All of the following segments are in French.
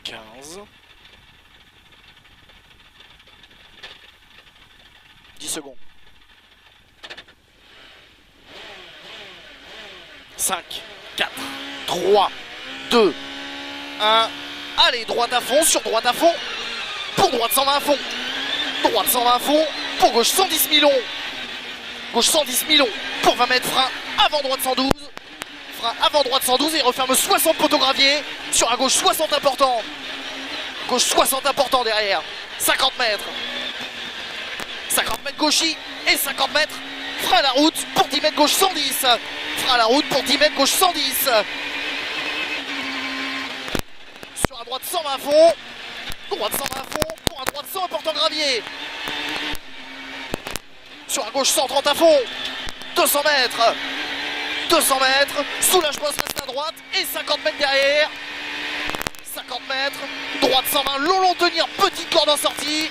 15. 10 secondes. 5, 4, 3, 2, 1. Allez, droite à fond, sur droite à fond. Pour droite 120 à fond. Droite 120 à fond. Pour gauche 110 millions. Gauche 110 millions. Pour 20 mètres, frein avant droite 112. Frein avant droite 112 et referme 60 poteaux graviers. Sur un gauche 60 important. Gauche 60 important derrière. 50 mètres. 50 mètres gauchy et 50 mètres. Frein à la route pour 10 mètres gauche 110. Frein à la route pour 10 mètres gauche 110. Sur un droite 120 à fond. Droite 120 à fond pour un droite 100 important gravier. Sur un gauche 130 à fond. 200 mètres. 200 mètres. Soulage-poste reste à droite et 50 mètres derrière. 50 mètres. Droite 120 long long tenir petite corde en sortie.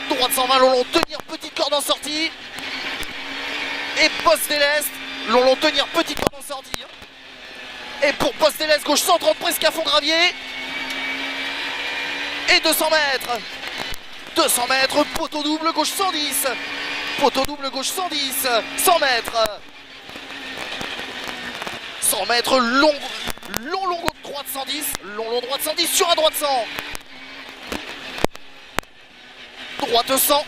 Droite 120 long long tenir petite corde en sortie. Et poste des l'Est, long long tenir petite corde en sortie. Et pour poste des l'Est, gauche 130 presque à fond gravier. Et 200 mètres. 200 mètres, poteau double gauche 110. Poteau double gauche 110. 100 mètres. 100 mètres, long droite 110. Long droite 110 sur un droite 100. Droite 100.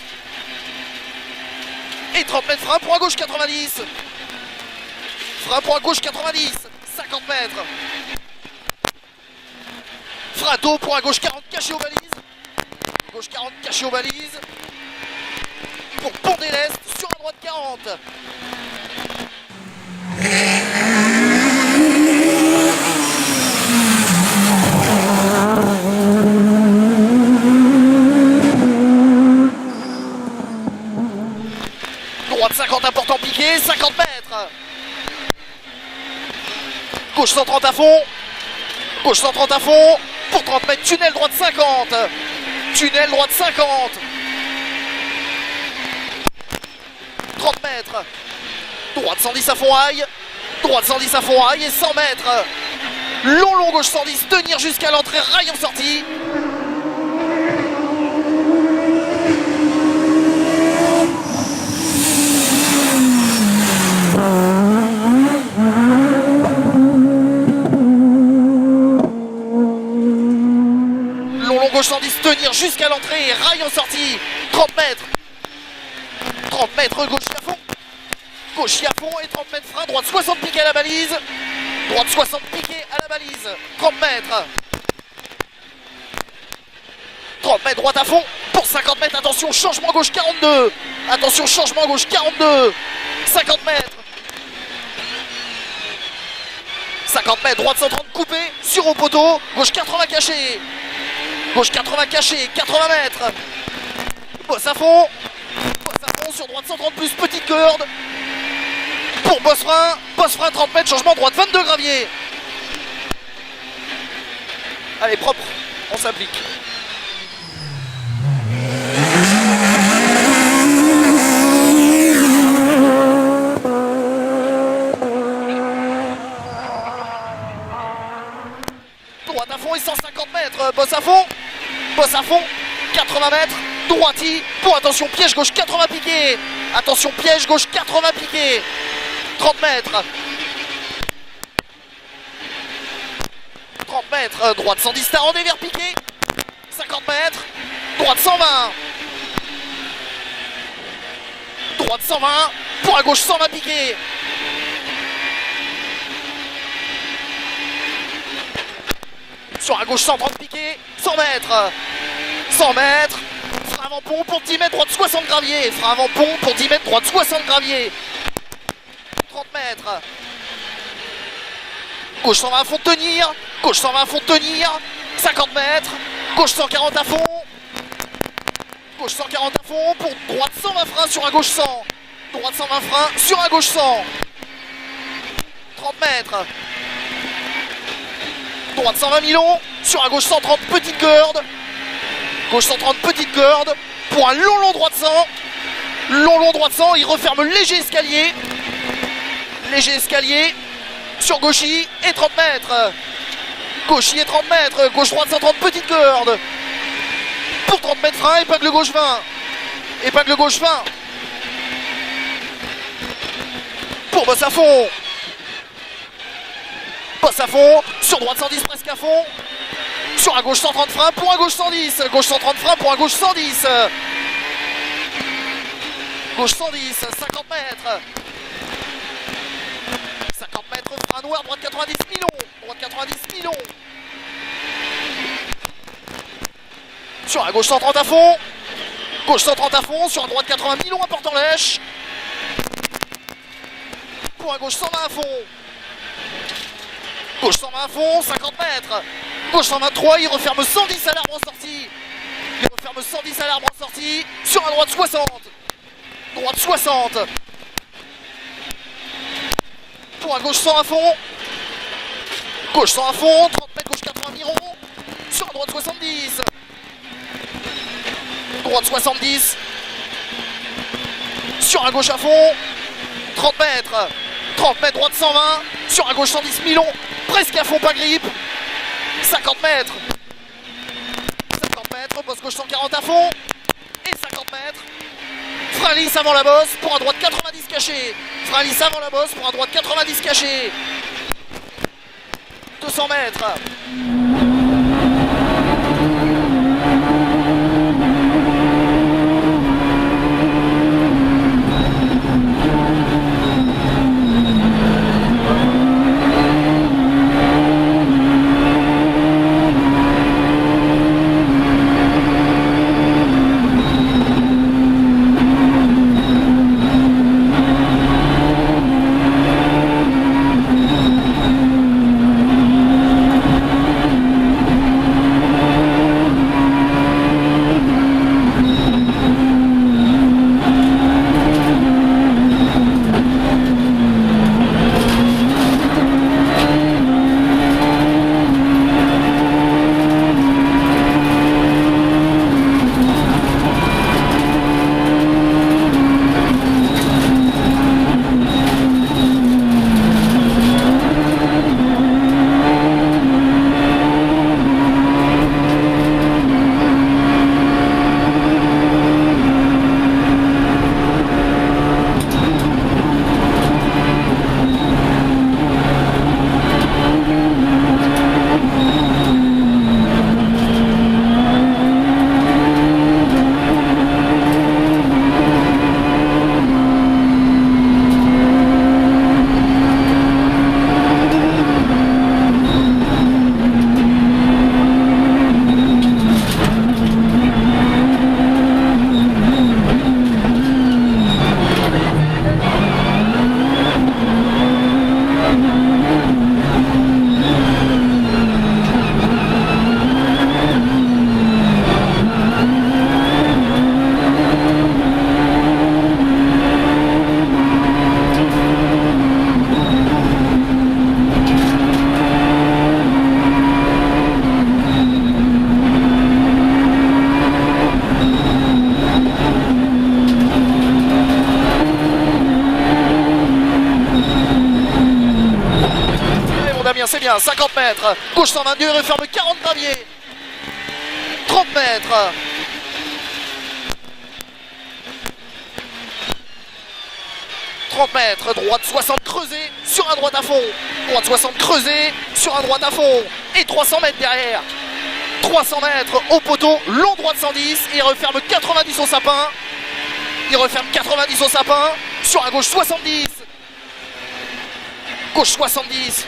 Et 30 mètres frein pour un gauche 90. Frein pour un gauche 90. 50 mètres. Frein d'eau pour un gauche 40 caché aux balises. Gauche 40 caché aux balises. Pour Pont des l'Est sur un droite 40. Droite 50 important piqué, 50 mètres. Gauche 130 à fond. Gauche 130 à fond. Pour 30 mètres, tunnel droite 50. Tunnel droite 50. 30 mètres. Droite 110 à fond aille. Droite 110 à fond aille et 100 mètres. Long gauche 110, tenir jusqu'à l'entrée, rail en sortie. Gauche 110, tenir jusqu'à l'entrée et rail en sortie. 30 mètres. 30 mètres, gauche à fond. Gauche à fond et 30 mètres frein. Droite 60 piqué à la balise. Droite 60 piqué à la balise. 30 mètres. 30 mètres, droite à fond. Pour 50 mètres, attention, changement gauche 42. Attention, changement gauche 42. 50 mètres. 50 mètres, droite 130 coupé. Sur au poteau. Gauche 80 caché. Gauche 80 caché, 80 mètres. Bosse à fond. Bosse à fond sur droite 130 plus, petite corde. Pour bosse frein 30 mètres, changement droite 22 gravier. Allez, propre, on s'applique. Droite à fond et 150 mètres, bosse à fond. Bosse à fond, 80 mètres, droiti, pour attention, piège gauche 80 piqué. Attention, piège gauche 80 piqué. 30 mètres. 30 mètres, droite 110 tarant des verres piqué. 50 mètres, droite 120. Droite 120, pour à gauche 120 piqué. Sur la gauche 130 piqué, 100 mètres. 100 mètres. Frein avant pont pour 10 mètres, droite 60 gravier. Frein avant pont pour 10 mètres, droite 60 gravier. 30 mètres. Gauche 120 à fond de tenir. Gauche 120 à fond de tenir. 50 mètres. Gauche 140 à fond. Gauche 140 à fond pour droite 120 frein sur un gauche 100. Droite 120 frein sur un gauche 100. 30 mètres. Droite 120 millions, sur un gauche 130 petite corde. Gauche 130 petite corde. Pour un long droite 100. Long droite 100, il referme léger escalier. Léger escalier. Sur gauchy et 30 mètres. Gauchier 30 mètres, gauche droite 130, petite corde. Pour 30 mètres frein, épingle gauche 20. Épingle gauche 20. Pour bosse à fond. Bosse à fond, sur droite 110 presque à fond. Sur un gauche 130 frein, pour un gauche 110. Gauche 130 frein, pour un gauche 110. Gauche 110, 50 mètres. 50 mètres, frein noir, droite 90, Milon. Droite 90, Milon. Sur un gauche 130 à fond. Gauche 130 à fond, sur un droite 80, Milon à porte en lèche. Pour un gauche 120 à fond. Gauche 120 à fond, 50 mètres. Gauche 123, il referme 110 à l'arbre en sortie. Il referme 110 à l'arbre en sortie. Sur un droite 60. Droite 60. Pour un gauche 100 à fond. Gauche 100 à fond, 30 mètres, gauche 80 Miron. Sur un droite 70. Droite 70. Sur un gauche à fond. 30 mètres. 30 mètres, droite 120. Sur un gauche 110 Milon. Presque à fond, pas grippe. 50 mètres. 50 mètres, bosse gauche 140 à fond. Et 50 mètres. Frein lisse avant la bosse pour un droite 90 caché. Frein lisse avant la bosse pour un droite 90 caché. 200 mètres. C'est bien, 50 mètres, gauche 122, il referme 40 graviers. 30 mètres. Droite 60 creusé sur un droite à fond. Droite 60 creusé sur un droite à fond. Et 300 mètres derrière. 300 mètres au poteau, long droite 110. Et il referme 90 au sapin. Il referme 90 au sapin. Sur un gauche 70. Gauche 70.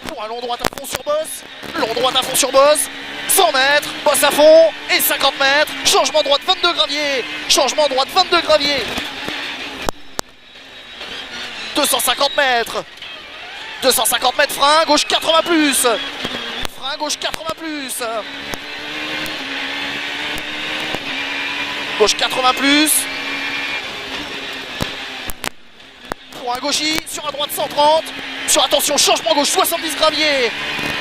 Pour un long droite à fond sur bosse. Long droite à fond sur bosse. 100 mètres, bosse à fond. Et 50 mètres. Changement droite 22 graviers. Changement droite 22 graviers. 250 mètres. 250 mètres, frein, gauche 80 plus. Frein, gauche 80 plus. Gauche 80 plus. Pour un gauchis, sur un droite 130. Sur, attention, changement gauche 70 graviers.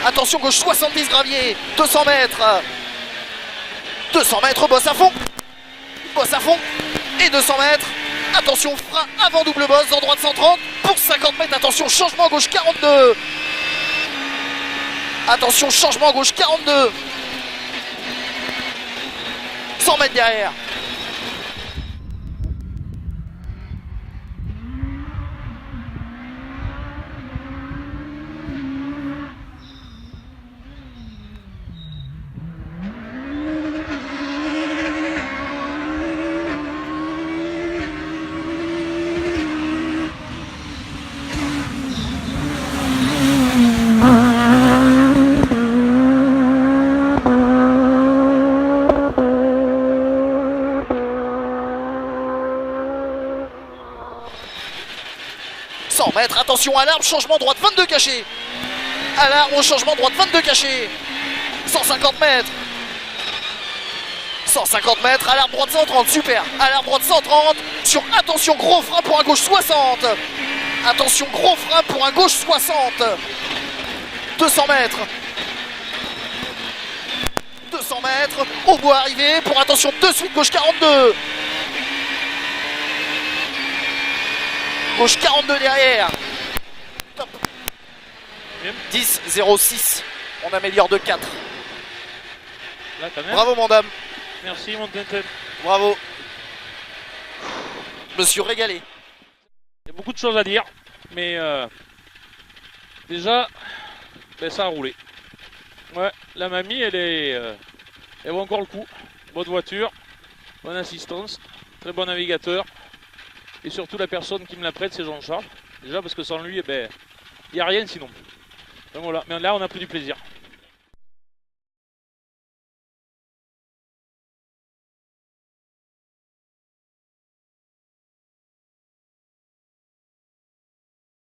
Attention, gauche 70 graviers. 200 mètres. 200 mètres, bosse à fond. Bosse à fond. Et 200 mètres. Attention, frein avant double bosse, en droite 130. Pour 50 mètres, attention, changement gauche 42. Attention, changement à gauche, 42. 100 mètres derrière. Mètres, attention à l'arbre, changement droite 22 cachés. À l'arbre, changement droite 22 cachés. 150 mètres. 150 mètres, à l'arbre droite 130, super. À l'arbre droite 130, sur attention gros frein pour un gauche 60. Attention gros frein pour un gauche 60. 200 mètres. 200 mètres, au bout arrivé pour attention de suite gauche 42. Gauche 42 derrière. Top. 10, 0, 6. On améliore de 4. Là, quand même. Bravo mon dame. Merci mon Tintin. Bravo. Je me suis régalé. Il y a beaucoup de choses à dire. Mais déjà, ben, ça a roulé. Ouais, la mamie, elle vaut encore le coup. Bonne voiture, bonne assistance, très bon navigateur. Et surtout la personne qui me la prête, c'est Jean-Charles. Déjà parce que sans lui, eh ben, il n'y a rien sinon. Donc voilà, mais là on a pris du plaisir.